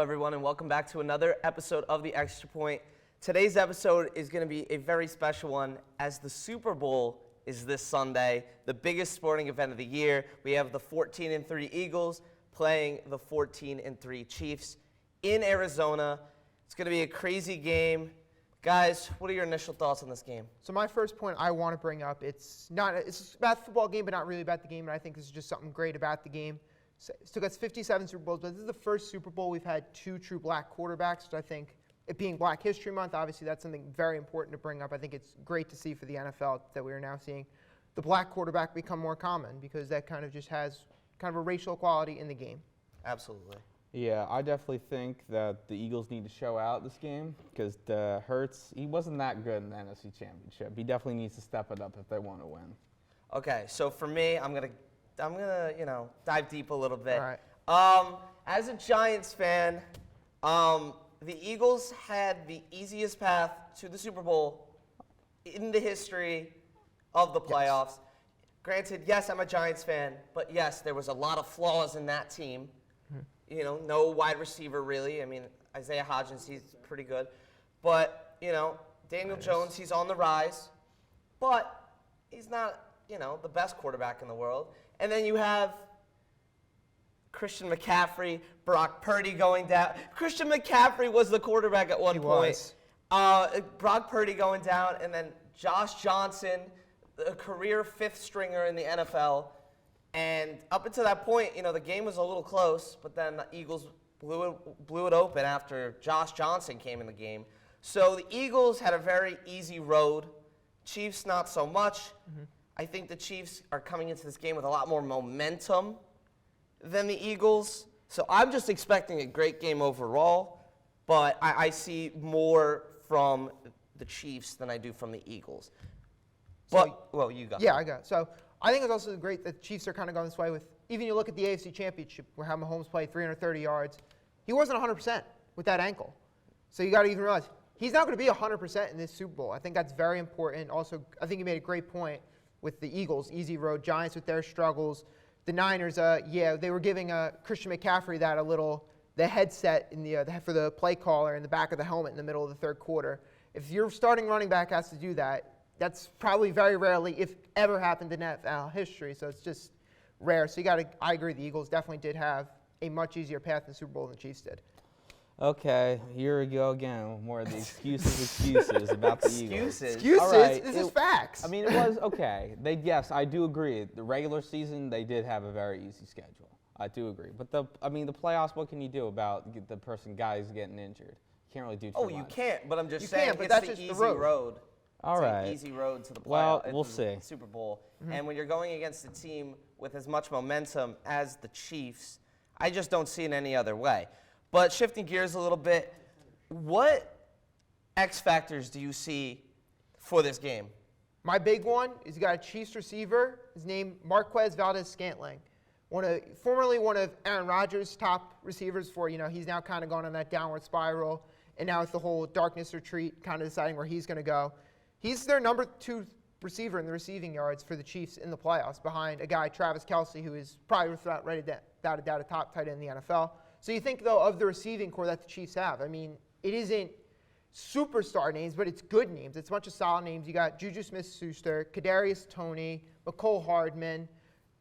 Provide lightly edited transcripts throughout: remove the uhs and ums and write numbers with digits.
everyone, and welcome back to another episode of The Extra Point. Today's episode is going to be a very special one as the Super Bowl is this Sunday, the biggest sporting event of the year. We have the 14-3 Eagles playing the 14-3 Chiefs in Arizona. It's going to be a crazy game. Guys, what are your initial thoughts on this game? So my first point I want to bring up, it's about the football game, but not really about the game, and I think this is just something great about the game. So that's 57 Super Bowls, but this is the first Super Bowl we've had two true black quarterbacks, so I think it being Black History Month, obviously that's something very important to bring up. I think it's great to see for the NFL that we are now seeing the black quarterback become more common because that kind of just has kind of a racial equality in the game. Absolutely. Yeah, I definitely think that the Eagles need to show out this game because Hurts, he wasn't that good in the NFC Championship. He definitely needs to step it up if they want to win. Okay, so for me, I'm gonna dive deep a little bit. All right. As a Giants fan, the Eagles had the easiest path to the Super Bowl in the history of the playoffs. Yes. Granted, yes, I'm a Giants fan, but yes, there was a lot of flaws in that team. You know, no wide receiver really. I mean, Isaiah Hodgins, he's pretty good. But, Daniel Jones, he's on the rise. But he's not, the best quarterback in the world. And then you have Christian McCaffrey, Brock Purdy going down. Christian McCaffrey was the quarterback at one point. Brock Purdy going down, and then Josh Johnson, a career fifth stringer in the NFL. And up until that point, the game was a little close, but then the Eagles blew it open after Josh Johnson came in the game. So the Eagles had a very easy road. Chiefs, not so much. Mm-hmm. I think the Chiefs are coming into this game with a lot more momentum than the Eagles. So I'm just expecting a great game overall, but I see more from the Chiefs than I do from the Eagles. But, you got it. Yeah, I got it. So I think it's also great that the Chiefs are kind of going this way with, even you look at the AFC Championship where how Mahomes played 330 yards. He wasn't 100% with that ankle. So you got to even realize he's not going to be 100% in this Super Bowl. I think that's very important. Also, I think you made a great point with the Eagles, easy road, Giants with their struggles. The Niners, they were giving Christian McCaffrey the headset for the play caller in the back of the helmet in the middle of the third quarter. If your starting running back has to do that, that's probably very rarely, if ever, happened in NFL history. So it's just rare. So I agree. The Eagles definitely did have a much easier path to the Super Bowl than the Chiefs did. Okay, here we go again. More of the excuses about the Eagles. Excuses? All right, This is facts. I mean, it was okay. Yes, I do agree. The regular season, they did have a very easy schedule. I do agree. But the playoffs, what can you do about the guys getting injured? You can't really do too much. Oh, you can't. But I'm just saying, but it's that's the just easy the road. road. All right. An easy road to the playoffs. Well, we'll see. Super Bowl. Mm-hmm. And when you're going against a team with as much momentum as the Chiefs, I just don't see it any other way. But shifting gears a little bit, what X factors do you see for this game? My big one is you got a Chiefs receiver. His name Marquez Valdez-Scantling. Formerly one of Aaron Rodgers' top receivers he's now kind of gone on that downward spiral. And now with the whole darkness retreat, kind of deciding where he's going to go. He's their number 2 receiver in the receiving yards for the Chiefs in the playoffs behind a guy, Travis Kelce, who is probably without a doubt a top tight end in the NFL. So you think, though, of the receiving core that the Chiefs have. I mean, it isn't superstar names, but it's good names. It's a bunch of solid names. You got Juju Smith-Schuster, Kadarius Toney, McCole Hardman.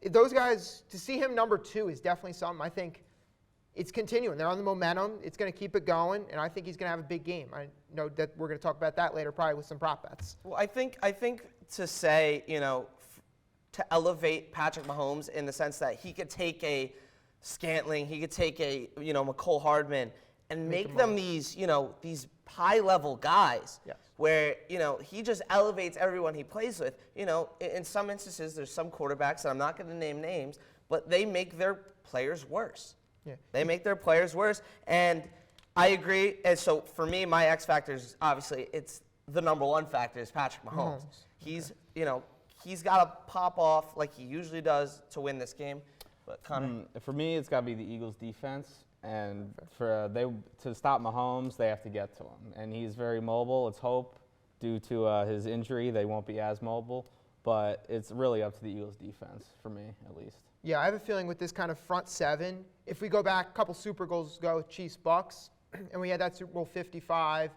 Those guys, to see him number 2 is definitely something. I think it's continuing. They're on the momentum. It's going to keep it going, and I think he's going to have a big game. I know that we're going to talk about that later, probably with some prop bets. Well, I think to say, to elevate Patrick Mahomes in the sense that he could take a Scantling, he could take a, McCole Hardman and make them these, these high-level guys. Yes. Where, he just elevates everyone he plays with. In some instances, there's some quarterbacks, and I'm not going to name names, but they make their players worse. Yeah. They make their players worse, and I agree. And so for me, my X factor is obviously it's the number 1 factor is Patrick Mahomes. He's he's got to pop off like he usually does to win this game. But Connor, for me, it's got to be the Eagles' defense, and to stop Mahomes, they have to get to him, and he's very mobile. Let's hope due to his injury they won't be as mobile, but it's really up to the Eagles' defense for me at least. Yeah, I have a feeling with this kind of front seven, if we go back a couple Super Bowls ago, Chiefs-Bucks, and we had that Super Bowl 55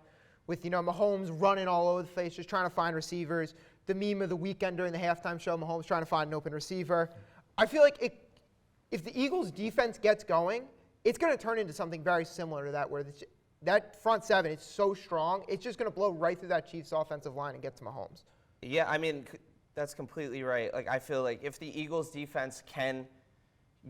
with, Mahomes running all over the place, just trying to find receivers. The meme of the weekend during the halftime show, Mahomes trying to find an open receiver. I feel like if the Eagles' defense gets going, it's going to turn into something very similar to that, where that front seven is so strong, it's just going to blow right through that Chiefs offensive line and get to Mahomes. Yeah, I mean, that's completely right. Like, I feel like if the Eagles' defense can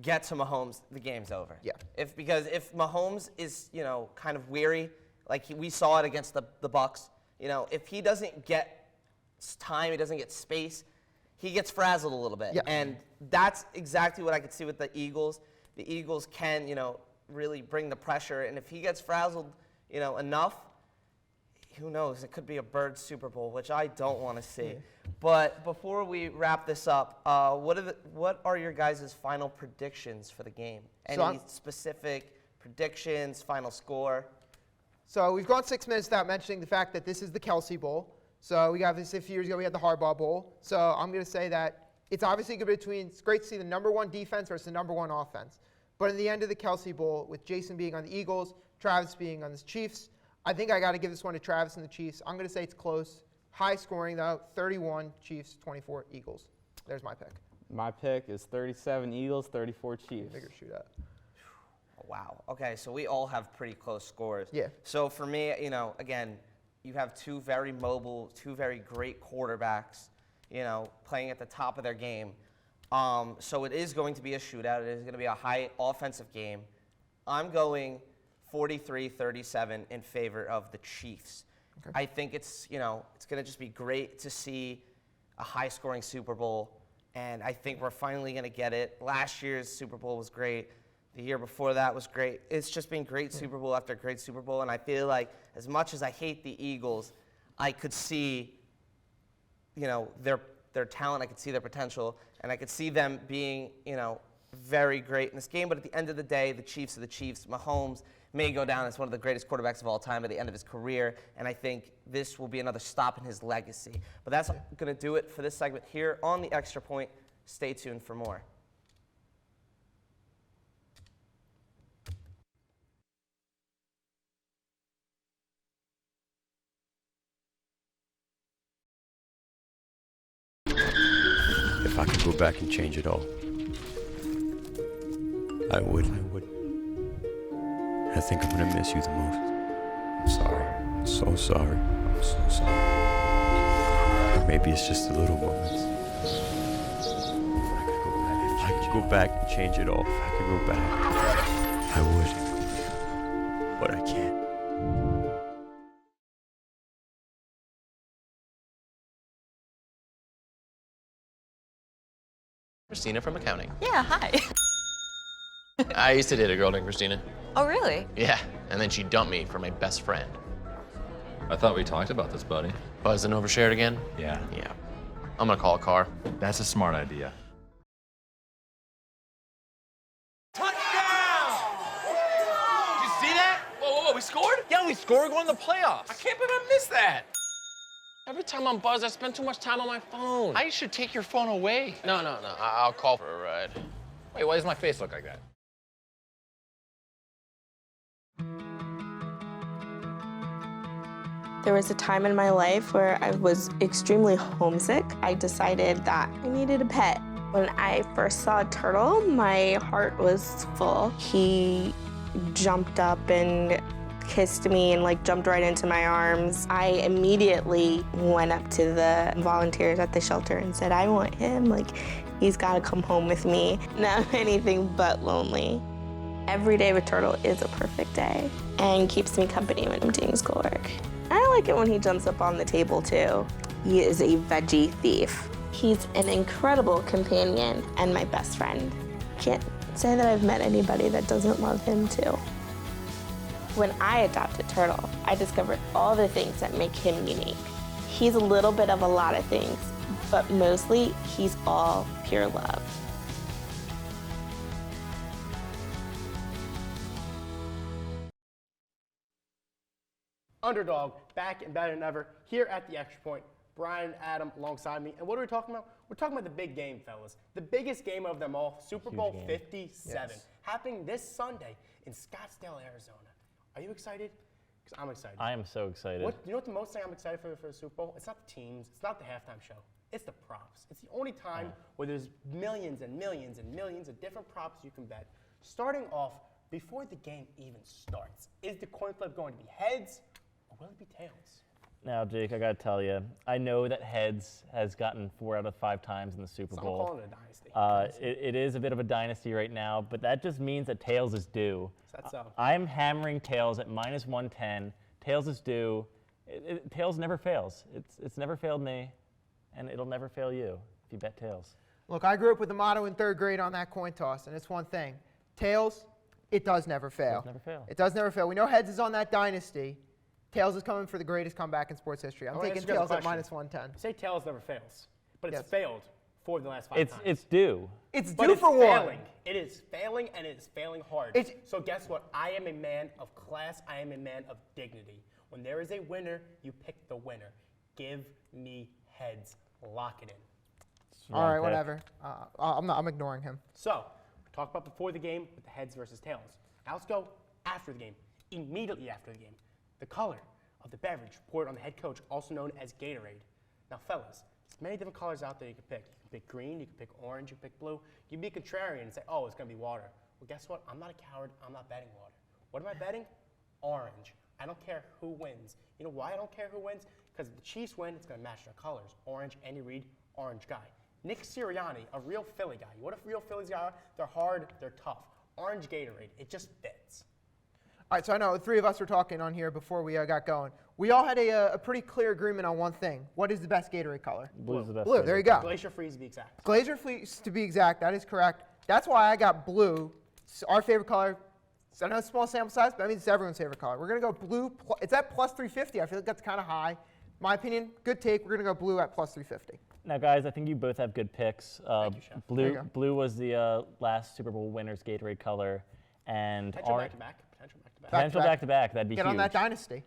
get to Mahomes, the game's over. Yeah. Because if Mahomes is, kind of weary, like we saw it against the Bucks, if he doesn't get time, he doesn't get space, he gets frazzled a little bit. Yeah. And that's exactly what I could see with the Eagles. The Eagles can, really bring the pressure. And if he gets frazzled, enough, who knows? It could be a Bird Super Bowl, which I don't want to see. Yeah. But before we wrap this up, what are your guys' final predictions for the game? Any specific predictions, final score? So we've gone 6 minutes without mentioning the fact that this is the Kelsey Bowl. So we got this a few years ago, we had the Harbaugh Bowl. So I'm going to say that it's obviously good between, it's great to see the number one defense versus the number one offense. But in the end of the Kelsey Bowl, with Jason being on the Eagles, Travis being on the Chiefs, I think I got to give this one to Travis and the Chiefs. I'm going to say it's close. High scoring, though, 31 Chiefs, 24 Eagles. There's my pick. My pick is 37 Eagles, 34 Chiefs. Bigger shootout. Wow. Okay, so we all have pretty close scores. Yeah. So for me, again, you have two very mobile, two very great quarterbacks, playing at the top of their game. So it is going to be a shootout. It is going to be a high offensive game. I'm going 43-37 in favor of the Chiefs. Okay. I think it's going to just be great to see a high-scoring Super Bowl, and I think we're finally going to get it. Last year's Super Bowl was great. The year before that was great. It's just been great Super Bowl after great Super Bowl, and I feel like as much as I hate the Eagles, I could see, their talent. I could see their potential, and I could see them being, very great in this game. But at the end of the day, the Chiefs are the Chiefs. Mahomes may go down as one of the greatest quarterbacks of all time at the end of his career, and I think this will be another stop in his legacy. But that's going to do it for this segment here on the Extra Point. Stay tuned for more. If I could go back and change it all, I would. I think I'm gonna miss you the most. I'm sorry. I'm so sorry. I'm so sorry. Or maybe it's just the little moments. If I could go back and change it all, if I could go back, I would. But I can't. Christina from accounting. Yeah, hi. I used to date a girl named Christina. Oh, really? Yeah, and then she dumped me for my best friend. I thought we talked about this, buddy. Buzzing overshared again? Yeah. Yeah. I'm gonna call a car. That's a smart idea. Touchdown! Did you see that? Whoa, we scored? Yeah, we scored going to the playoffs. I can't believe I missed that. Every time I'm buzzed, I spend too much time on my phone. I should take your phone away. No. I'll call for a ride. Wait, why does my face look like that? There was a time in my life where I was extremely homesick. I decided that I needed a pet. When I first saw a turtle, my heart was full. He jumped up and kissed me and jumped right into my arms. I immediately went up to the volunteers at the shelter and said, I want him. He's gotta come home with me. Now I'm anything but lonely. Every day with Turtle is a perfect day and keeps me company when I'm doing schoolwork. I like it when he jumps up on the table too. He is a veggie thief. He's an incredible companion and my best friend. Can't say that I've met anybody that doesn't love him too. When I adopted Turtle, I discovered all the things that make him unique. He's a little bit of a lot of things, but mostly he's all pure love. Underdog, back and better than ever, here at the Extra Point. Brian and Adam alongside me. And what are we talking about? We're talking about the big game, fellas. The biggest game of them all, Super Bowl game. 57, Yes. happening this Sunday in Scottsdale, Arizona. Are you excited? Because I'm excited. I am so excited. You know what the most thing I'm excited for the Super Bowl? It's not the teams. It's not the halftime show. It's the props. It's the only time where there's millions and millions and millions of different props you can bet. Starting off, before the game even starts, is the coin flip going to be heads or will it be tails? Now, Jake, I gotta tell you, I know that heads has gotten 4 out of 5 times in the Super So I'm Bowl. calling it a dynasty. It is a bit of a dynasty right now, but that just means that tails is due. That's so. I'm hammering tails at -110. Tails is due. Tails never fails. It's never failed me, and it'll never fail you if you bet tails. Look, I grew up with the motto in 3rd grade on that coin toss, and it's one thing. Tails, it does never fail. Tails never fail. It does never fail. We know heads is on that dynasty. Tails is coming for the greatest comeback in sports history. I'm I wanna taking ask you guys a tails at question. -110. You say tails never fails, but it's Yes. failed 4 of the last 5 times. It's due. It's But due it's for failing. one. It is failing, and it is failing hard. So guess what? I am a man of class. I am a man of dignity. When there is a winner, you pick the winner. Give me heads. Lock it in. All right, pick. whatever. I'm ignoring him. So, talk about before the game with the heads versus tails. Now let's go after the game, immediately after the game. The color of the beverage poured on the head coach, also known as Gatorade. Now, fellas, there's many different colors out there you can pick. You can pick green, you can pick orange, you can pick blue. You can be contrarian and say, oh, it's going to be water. Well, guess what? I'm not a coward. I'm not betting water. What am I betting? Orange. I don't care who wins. You know why I don't care who wins? Because if the Chiefs win, it's going to match their colors. Orange, Andy Reid, orange guy. Nick Sirianni, a real Philly guy. What if real Phillies are? They're hard, they're tough. Orange Gatorade, it just fits. All right, so I know the 3 of us were talking on here before we got going. We all had a pretty clear agreement on one thing. What is the best Gatorade color? Blue's the best. Blue, there you go. Glacier Freeze to be exact. Glacier Fleece, to be exact, that is correct. That's why I got blue. It's our favorite color. I know it's a small sample size, but I mean it's everyone's favorite color. We're going to go blue. It's at plus 350. I feel like that's kind of high. My opinion, good take. We're going to go blue at plus 350. Now, guys, I think you both have good picks. Thank you, Chef. There you go. Blue was the last Super Bowl winner's Gatorade color, and Potential back-to-back. Potential back-to-back. potential back-to-back. That'd be Get huge. on that dynasty.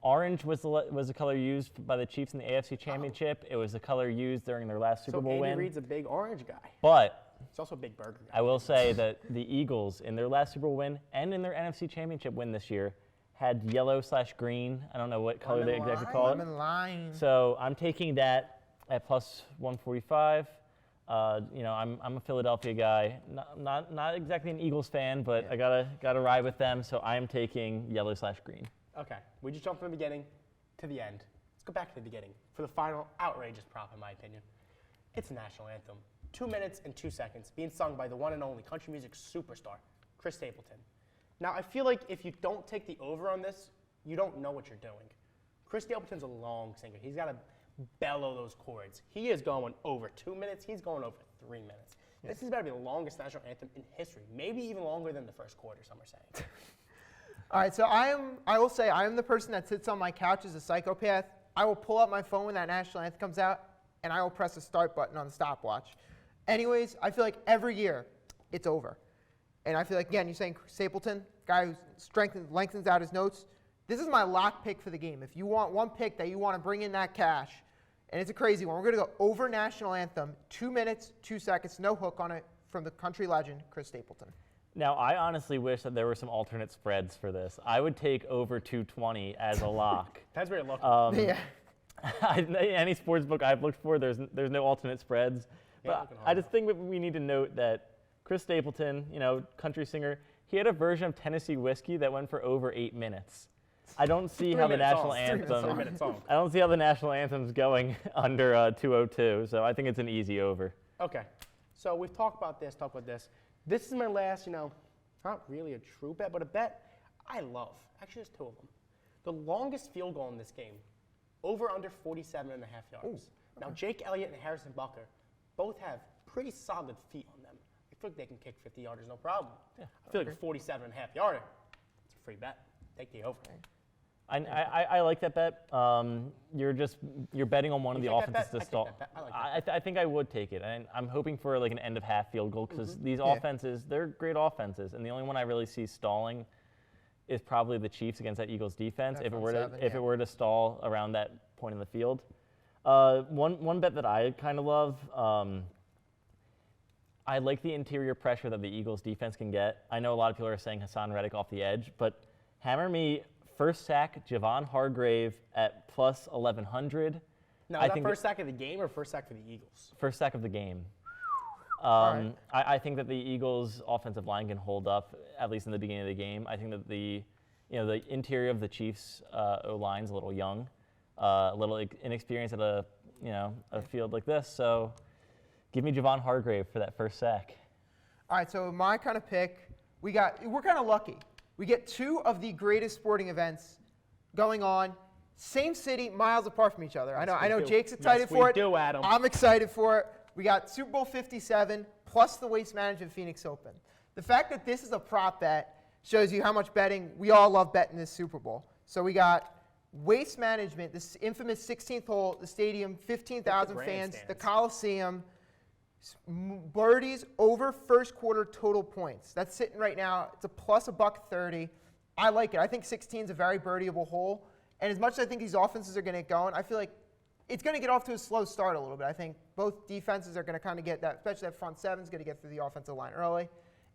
Orange was the color used by the Chiefs in the AFC Championship. It was the color used during their last Super So Bowl Andy win. Reid's a big orange guy. But He's also a big burger guy. I will say that the Eagles, in their last Super Bowl win and in their NFC Championship win this year, had yellow/green. I don't know what color they exactly call it. Lemon lime. So I'm taking that at plus 145. You know, I'm a Philadelphia guy, not exactly an Eagles fan, but I gotta ride with them. So I'm taking yellow/green. Okay, we just jumped from the beginning to the end. Let's go back to the beginning for the final outrageous prop, in my opinion. It's a national anthem. 2 minutes and 2 seconds, being sung by the one and only country music superstar, Chris Stapleton. Now, I feel like if you don't take the over on this, you don't know what you're doing. Chris Stapleton's a long singer. He's got to bellow those chords. He is going over 2 minutes. He's going over 3 minutes. This is about to be the longest national anthem in history, maybe even longer than the first quarter, some are saying. All right, so I will say I am the person that sits on my couch as a psychopath. I will pull up my phone when that national anthem comes out, and I will press the start button on the stopwatch. Anyways, I feel like every year it's over. And I feel like, again, you're saying Stapleton, guy who lengthens out his notes. This is my lock pick for the game. If you want one pick that you want to bring in that cash, and it's a crazy one, we're going to go over national anthem, 2 minutes, 2 seconds, no hook on it, from the country legend, Chris Stapleton. Now, I honestly wish that there were some alternate spreads for this. I would take over 220 as a lock. That's where you're looking. Yeah. Any sports book I've looked for, there's no alternate spreads. But looking I just think that we need to note that Chris Stapleton, you know, country singer, he had a version of Tennessee Whiskey that went for over 8 minutes. I don't see how the national anthem. 3 minutes long. I don't see how the national anthem's going under 202. So I think it's an easy over. Okay, so we've talked about this, This is my last, not really a true bet, but a bet I love. Actually, there's 2 of them. The longest field goal in this game, over under 47.5 yards. Now, Jake Elliott and Harrison Butker both have pretty solid feet on them. I feel like they can kick 50-yarders, no problem. Yeah, I feel like a 47.5-yarder, it's a free bet. Take the over. I like that bet. You're betting on one of the take that offenses bet? to I stall. take that bet. I like I think I would take it. And I'm hoping for like an end of half field goal because these offenses, they're great offenses, and the only one I really see stalling is probably the Chiefs against that Eagles defense. If it were to stall around that point in the field, One bet that I kind of love, I like the interior pressure that the Eagles defense can get. I know a lot of people are saying Hassan Reddick off the edge, but hammer me first sack Javon Hargrave at plus 1,100. Now, is that first sack of the game or first sack for the Eagles? First sack of the game. right. I think that the Eagles' offensive line can hold up, at least in the beginning of the game. I think that the interior of the Chiefs' O-line's a little young, a little inexperienced at a field like this. So give me Javon Hargrave for that first sack. All right, so my kind of pick, we're kind of lucky. We get two of the greatest sporting events going on, same city, miles apart from each other. I know Jake's excited for it. Yes, we do, Adam. I'm excited for it. We got Super Bowl 57 plus the Waste Management Phoenix Open. The fact that this is a prop bet shows you how much betting, we all love betting this Super Bowl. So we got Waste Management, this infamous 16th hole, the stadium, 15,000 fans, the Coliseum, birdies over first quarter total points. That's sitting right now. It's a plus $1.30. I like it. I think 16 is a very birdieable hole. And as much as I think these offenses are going to get going, I feel like it's going to get off to a slow start a little bit. I think both defenses are going to kind of get that, especially that front seven is going to get through the offensive line early.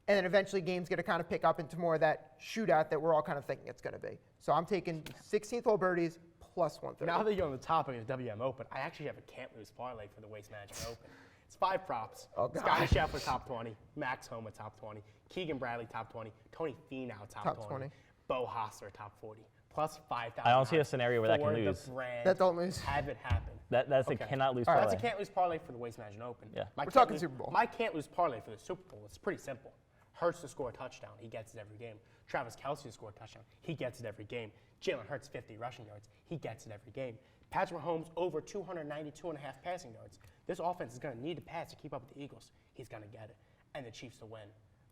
And then eventually game's going to kind of pick up into more of that shootout that we're all kind of thinking it's going to be. So I'm taking 16th hole birdies plus 130. Now that you're on the topic of WM Open, I actually have a can't lose parlay for the Waste Management Open. It's 5 props. Oh, Scotty Scheffler top 20, Max Homa top 20, Keegan Bradley top 20, Tony Finau top 20, Bo Hostler top 40, plus 5,000. I don't see a scenario where that can lose. That don't lose. Have it happen. That's a cannot lose parlay. That's a can't lose parlay for the Waste Management Open. Yeah. We're talking Super Bowl. My can't lose parlay for the Super Bowl is pretty simple. Hurts to score a touchdown. He gets it every game. Travis Kelce to score a touchdown. He gets it every game. Jalen Hurts 50 rushing yards. He gets it every game. Patrick Mahomes over 292.5 passing yards. This offense is going to need to pass to keep up with the Eagles. He's going to get it. And the Chiefs to win.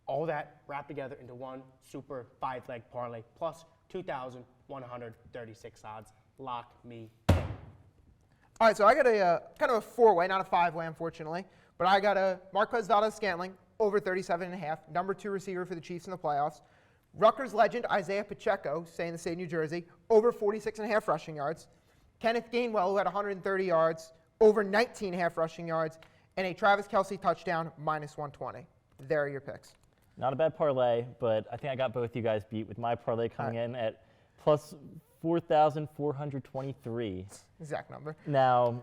All that wrapped together into one super 5-leg parlay plus 2,136 odds. Lock me in. All right, so I got a kind of a 4-way, not a 5-way, unfortunately. But I got a Marquez Valdes-Scantling over 37.5, number 2 receiver for the Chiefs in the playoffs. Rutgers legend Isaiah Pacheco, staying in the state of New Jersey, over 46.5 rushing yards. Kenneth Gainwell, who had 130 yards, over 19.5 rushing yards, and a Travis Kelce touchdown, minus 120. There are your picks. Not a bad parlay, but I think I got both you guys beat with my parlay coming in at plus 4,423. Exact number. Now,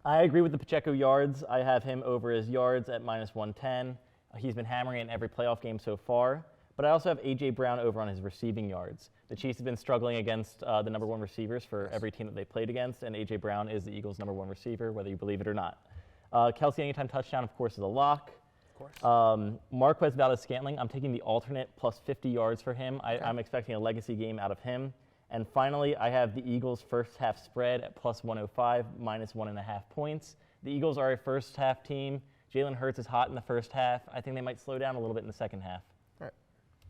I agree with the Pacheco yards. I have him over his yards at minus 110. He's been hammering in every playoff game so far. But I also have A.J. Brown over on his receiving yards. The Chiefs have been struggling against the number 1 receivers for every team that they played against, and A.J. Brown is the Eagles' number 1 receiver, whether you believe it or not. Kelce anytime touchdown, of course, is a lock. Of course. Marquez Valdes-Scantling, I'm taking the alternate plus 50 yards for him. I'm expecting a legacy game out of him. And finally, I have the Eagles' first half spread at plus 105, minus 1.5 points. The Eagles are a first half team. Jalen Hurts is hot in the first half. I think they might slow down a little bit in the second half.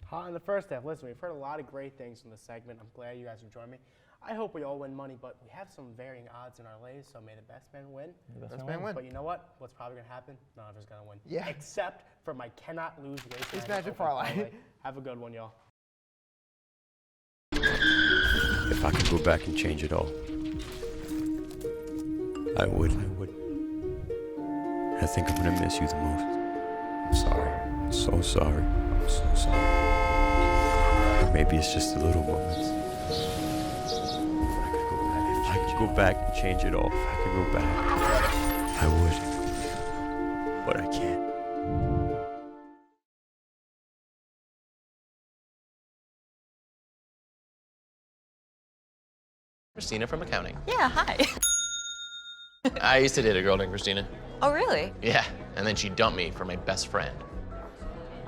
Hot in the first half. Listen, we've heard a lot of great things from this segment. I'm glad you guys have joined me. I hope we all win money, but we have some varying odds in our lays, so may the best man win. The best man win. But you know what? What's probably going to happen? None of us going to win. Yeah. Except for my cannot lose Waste Management parlay. Have a good one, y'all. If I could go back and change it all, I would. I think I'm gonna miss you the most. I'm sorry. I'm so sorry. I'm so sorry. Or maybe it's just the little moments. If I could go back and change it all, if I could go back, I would. But I can't. Christina from accounting. Yeah, hi. I used to date a girl named Christina. Oh, really? Yeah, and then she dumped me for my best friend.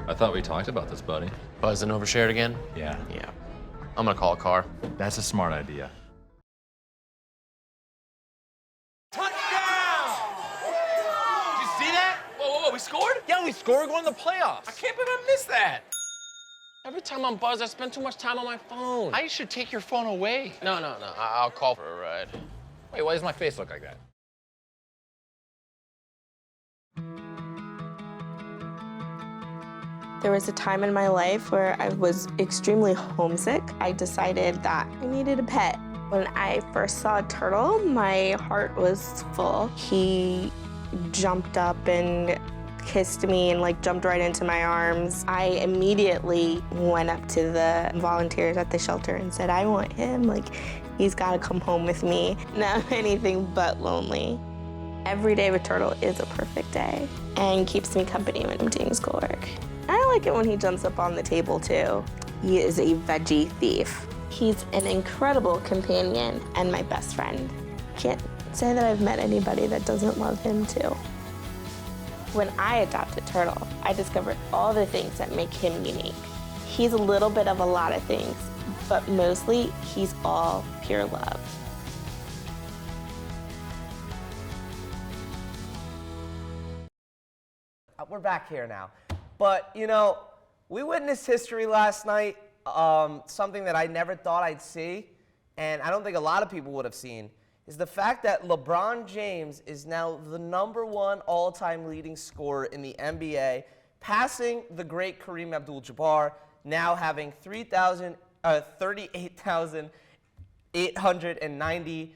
I thought we talked about this, buddy. Buzzed and overshared again? Yeah. Yeah. I'm gonna call a car. That's a smart idea. Touchdown! Did you see that? Whoa, we scored? Yeah, we scored. We're going to the playoffs. I can't believe I missed that. Every time I'm buzzed, I spend too much time on my phone. I should take your phone away. No. I'll call for a ride. Wait, why does my face look like that? There was a time in my life where I was extremely homesick. I decided that I needed a pet. When I first saw Turtle, my heart was full. He jumped up and kissed me and like jumped right into my arms. I immediately went up to the volunteers at the shelter and said, I want him, like he's gotta come home with me. Now anything but lonely. Every day with Turtle is a perfect day and keeps me company when I'm doing schoolwork. I like it when he jumps up on the table too. He is a veggie thief. He's an incredible companion and my best friend. Can't say that I've met anybody that doesn't love him too. When I adopted Turtle, I discovered all the things that make him unique. He's a little bit of a lot of things, but mostly he's all pure love. We're back here now. But, you know, we witnessed history last night, something that I never thought I'd see, and I don't think a lot of people would have seen, is the fact that LeBron James is now the #1 all-time leading scorer in the NBA, passing the great Kareem Abdul-Jabbar, now having 38,890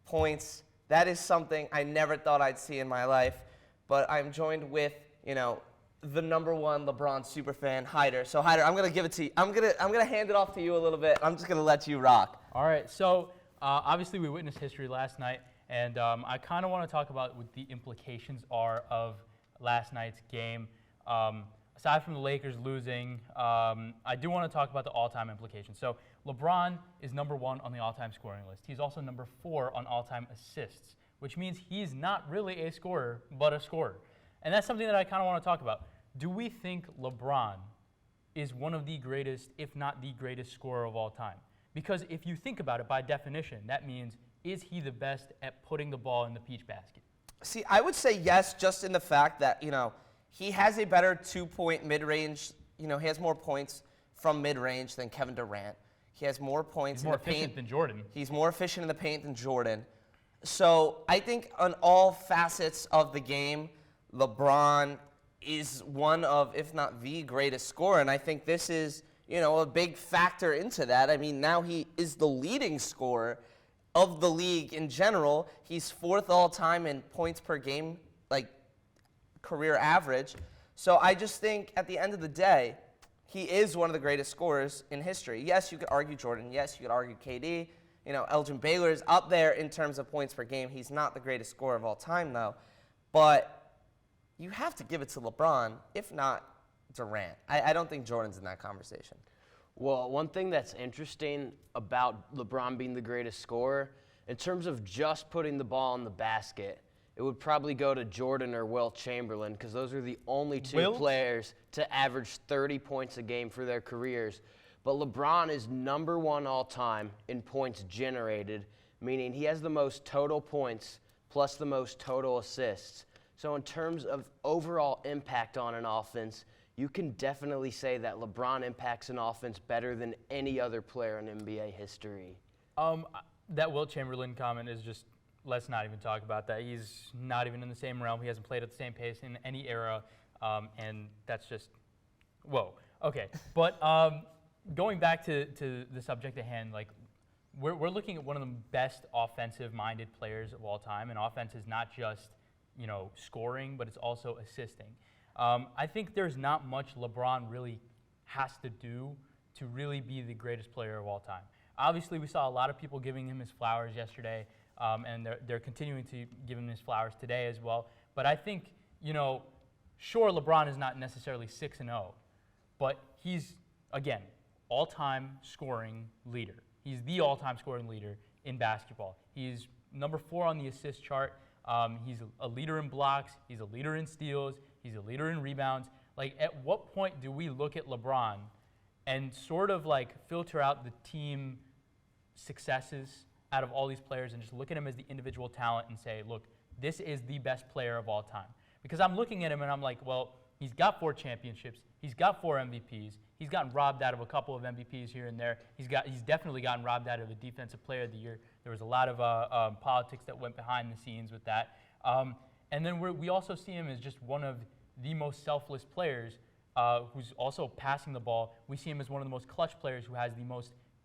points. That is something I never thought I'd see in my life. But I'm joined with, you know, the #1 LeBron superfan, Hyder. So Hyder, I'm gonna give it to you. I'm gonna hand it off to you a little bit. I'm just gonna let you rock. All right. So obviously we witnessed history last night, and I kind of want to talk about what the implications are of last night's game. Aside from the Lakers losing, I do want to talk about the all-time implications. So LeBron is #1 on the all-time scoring list. He's also #4 on all-time assists, which means he's not really a scorer, but a scorer. And that's something that I kind of want to talk about. Do we think LeBron is one of the greatest, if not the greatest scorer of all time? Because if you think about it by definition, that means, is he the best at putting the ball in the peach basket? See, I would say yes, just in the fact that, you know, he has a better two-point mid-range. You know, he has more points from mid-range than Kevin Durant. He has more points in the paint. He's more efficient than Jordan. He's more efficient in the paint than Jordan. So I think on all facets of the game, LeBron is one of, if not the greatest scorer. And I think this is, you know, a big factor into that. I mean, now he is the leading scorer of the league in general. He's 4th all-time in points per game, like career average. So I just think at the end of the day, he is one of the greatest scorers in history. Yes, you could argue Jordan. Yes, you could argue KD. You know, Elgin Baylor is up there in terms of points per game. He's not the greatest scorer of all time, though. But you have to give it to LeBron, if not Durant. I don't think Jordan's in that conversation. Well, one thing that's interesting about LeBron being the greatest scorer, in terms of just putting the ball in the basket, it would probably go to Jordan or Wilt Chamberlain, because those are the only two players to average 30 points a game for their careers. But LeBron is #1 all-time in points generated, meaning he has the most total points plus the most total assists. So in terms of overall impact on an offense, you can definitely say that LeBron impacts an offense better than any other player in NBA history. That Wilt Chamberlain comment is just, let's not even talk about that. He's not even in the same realm. He hasn't played at the same pace in any era, and that's just, whoa. Okay, but going back to the subject at hand, like we're looking at one of the best offensive-minded players of all time, and offense is not just, you know, scoring, but it's also assisting. I think there's not much LeBron really has to do to really be the greatest player of all time. Obviously, we saw a lot of people giving him his flowers yesterday, and they're continuing to give him his flowers today as well. But I think, you know, sure, LeBron is not necessarily 6-0, but he's, again, all-time scoring leader. He's the all-time scoring leader in basketball. He's #4 on the assist chart. He's a leader in blocks. He's a leader in steals. He's a leader in rebounds. Like, at what point do we look at LeBron and sort of like filter out the team successes out of all these players and just look at him as the individual talent and say, look, this is the best player of all time? Because I'm looking at him and I'm like, well, he's got 4 championships. He's got 4 MVPs. He's gotten robbed out of a couple of MVPs here and there. He's definitely gotten robbed out of the Defensive Player of the Year. There was a lot of politics that went behind the scenes with that. And then we also see him as just one of the most selfless players who's also passing the ball. We see him as one of the most clutch players who has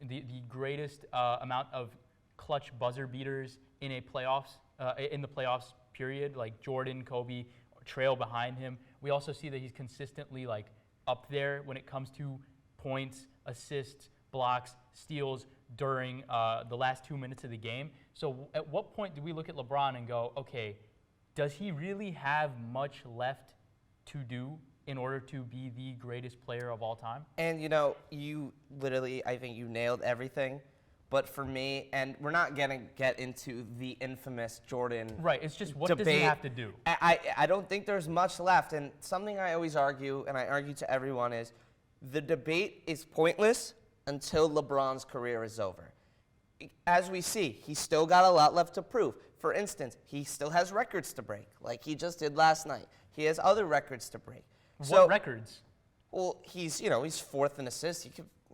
the greatest amount of clutch buzzer beaters in the playoffs period, like Jordan, Kobe, trail behind him. We also see that he's consistently like up there when it comes to points, assists, blocks, steals during the last 2 minutes of the game. So at what point do we look at LeBron and go, okay, does he really have much left to do in order to be the greatest player of all time? And you literally, I think you nailed everything. But for me, and we're not going to get into the infamous Jordan Right, it's just what debate. does he have to do? I don't think there's much left. And something I always argue, and I argue to everyone, is the debate is pointless until LeBron's career is over. As we see, he's still got a lot left to prove. For instance, he still has records to break, like he just did last night. He has other records to break. What records? Well, he's fourth in assists.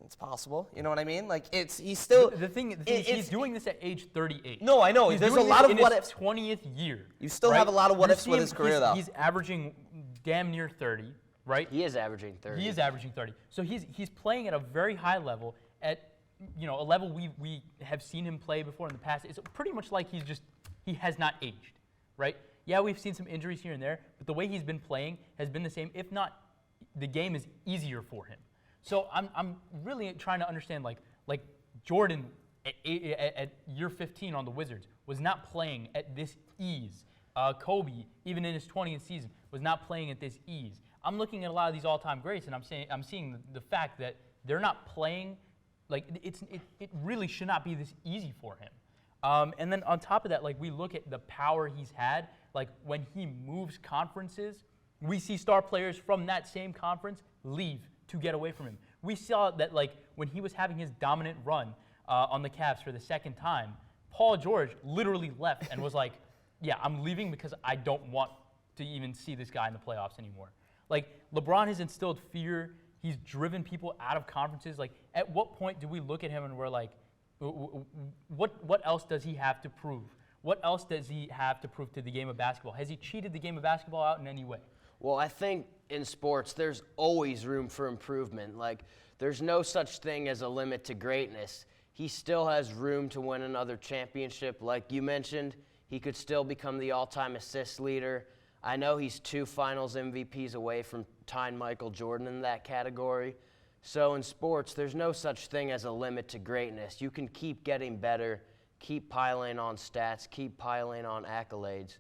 It's possible. You know what I mean? Like he's still. The thing is, he's doing this at age 38. No, I know. There's a lot of what ifs. 20th year. You still have a lot of what ifs with his career, though. He's averaging damn near 30, right? He is averaging 30. He is averaging 30. So he's playing at a very high level, at a level we have seen him play before in the past. It's pretty much like he has not aged, right? Yeah, we've seen some injuries here and there, but the way he's been playing has been the same. If not, the game is easier for him. So I'm really trying to understand, like Jordan at year 15 on the Wizards was not playing at this ease. Kobe, even in his 20th season, was not playing at this ease. I'm looking at a lot of these all-time greats, and I'm seeing the fact that they're not playing like it really should not be this easy for him. And then on top of that, like we look at the power he's had, like when he moves conferences, we see star players from that same conference leave to get away from him. We saw that like when he was having his dominant run on the Cavs for the second time, Paul George literally left and was like, yeah, I'm leaving because I don't want to even see this guy in the playoffs anymore. Like LeBron has instilled fear. He's driven people out of conferences. Like at what point do we look at him and we're like, what else does he have to prove? What else does he have to prove to the game of basketball? Has he cheated the game of basketball out in any way? Well, I think in sports, there's always room for improvement. Like, there's no such thing as a limit to greatness. He still has room to win another championship. Like you mentioned, he could still become the all-time assist leader. I know he's 2 finals MVPs away from tying Michael Jordan in that category. So in sports, there's no such thing as a limit to greatness. You can keep getting better, keep piling on stats, keep piling on accolades.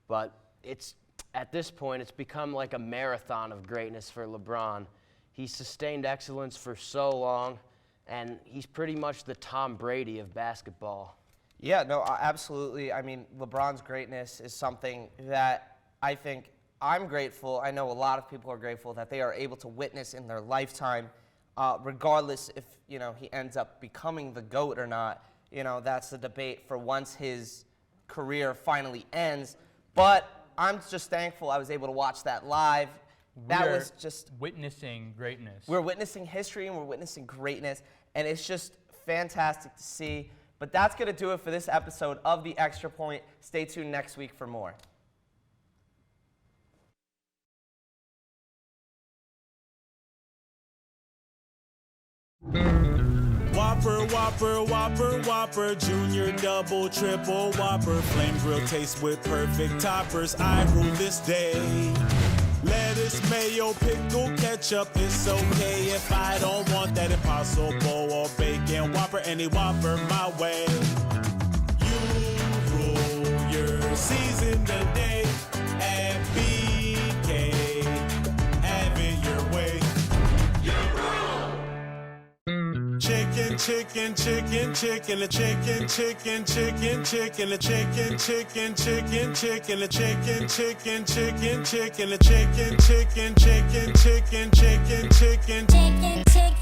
But at this point, it's become like a marathon of greatness for LeBron. He's sustained excellence for so long, and he's pretty much the Tom Brady of basketball. Yeah, no, absolutely. I mean, LeBron's greatness is something that I think I'm grateful. I know a lot of people are grateful that they are able to witness in their lifetime, regardless if, he ends up becoming the GOAT or not. That's the debate for once his career finally ends. But I'm just thankful I was able to watch that live. That was just witnessing greatness. We're witnessing history and we're witnessing greatness, and it's just fantastic to see. But that's going to do it for this episode of The Extra Point. Stay tuned next week for more. Whopper, Whopper, Whopper, Whopper, Junior, Double, Triple, Whopper, Flame Grill taste with perfect toppers. I rule this day. Lettuce, mayo, pickle, ketchup, it's okay if I don't want that Impossible or bacon Whopper, any Whopper my way. You rule your season today at BK. Have it your way. Chicken, chicken, chicken, chicken, a chicken, chicken, chicken, chicken, a chicken, chicken, chicken, chicken, a chicken, chicken, chicken, chicken, a chicken, chicken, chicken, chicken, chicken, chicken, chicken, chicken.